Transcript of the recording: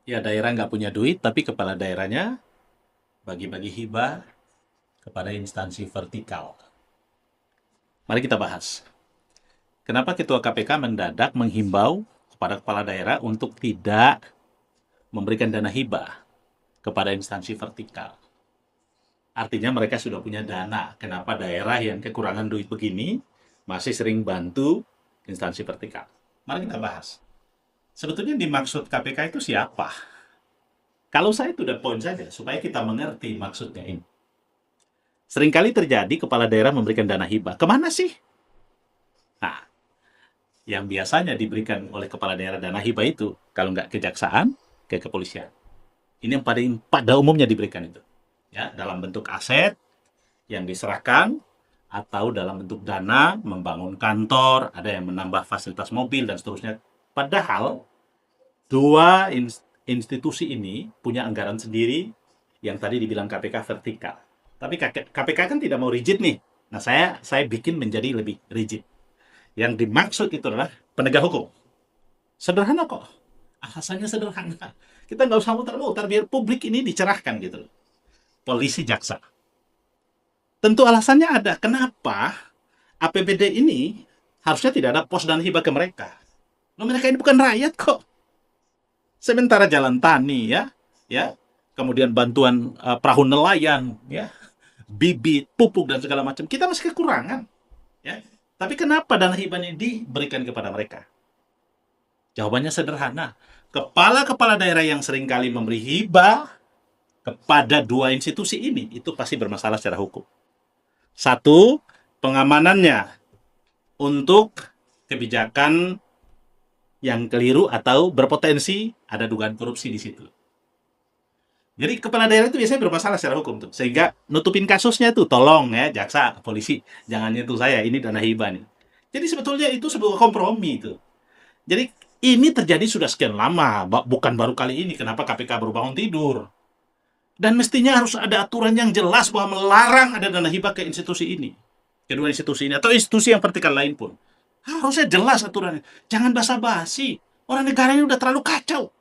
Ya, daerah nggak punya duit, tapi kepala daerahnya bagi-bagi hibah kepada instansi vertikal. Mari kita bahas. Kenapa Ketua KPK mendadak menghimbau kepada kepala daerah untuk tidak memberikan dana hibah kepada instansi vertikal? Artinya mereka sudah punya dana. Kenapa daerah yang kekurangan duit begini masih sering bantu instansi vertikal? Mari kita bahas. Sebetulnya dimaksud KPK itu siapa? Kalau saya itu udah poin saja, supaya kita mengerti maksudnya ini. Seringkali terjadi kepala daerah memberikan dana hibah. Kemana sih? Nah, yang biasanya diberikan oleh kepala daerah dana hibah itu, kalau nggak kejaksaan, ke kepolisian. Ini yang pada umumnya diberikan itu. Ya, dalam bentuk aset yang diserahkan, atau dalam bentuk dana, membangun kantor, ada yang menambah fasilitas mobil, dan seterusnya. Padahal, dua institusi ini punya anggaran sendiri, yang tadi dibilang KPK vertikal. Tapi KPK kan tidak mau rigid nih. Nah, saya bikin menjadi lebih rigid. Yang dimaksud itu adalah penegak hukum. Sederhana kok. Alasannya sederhana. Kita nggak usah muter-muter, biar publik ini dicerahkan gitu. Polisi, jaksa. Tentu alasannya ada. Kenapa APBD ini harusnya tidak ada pos dan hibah ke mereka? Loh, mereka ini bukan rakyat kok. Sementara jalan tani ya, kemudian bantuan perahu nelayan, ya, bibit, pupuk dan segala macam, kita masih kekurangan, ya. Tapi kenapa dana hibah ini diberikan kepada mereka? Jawabannya sederhana. Kepala-kepala daerah yang seringkali memberi hibah kepada dua institusi ini, itu pasti bermasalah secara hukum. Satu, pengamanannya untuk kebijakan yang keliru atau berpotensi ada dugaan korupsi di situ. Jadi kepala daerah itu biasanya bermasalah secara hukum tuh, sehingga nutupin kasusnya tuh, tolong ya jaksa, polisi, jangan nyentuh saya, ini dana hibah nih. Jadi sebetulnya itu sebuah kompromi itu. Jadi ini terjadi sudah sekian lama, bukan baru kali ini. Kenapa KPK baru bangun tidur? Dan mestinya harus ada aturan yang jelas bahwa melarang ada dana hibah ke institusi ini, kedua institusi ini, atau institusi yang vertikal lain pun. Harusnya jelas aturannya. Jangan basa-basi. Orang negara ini udah terlalu kacau.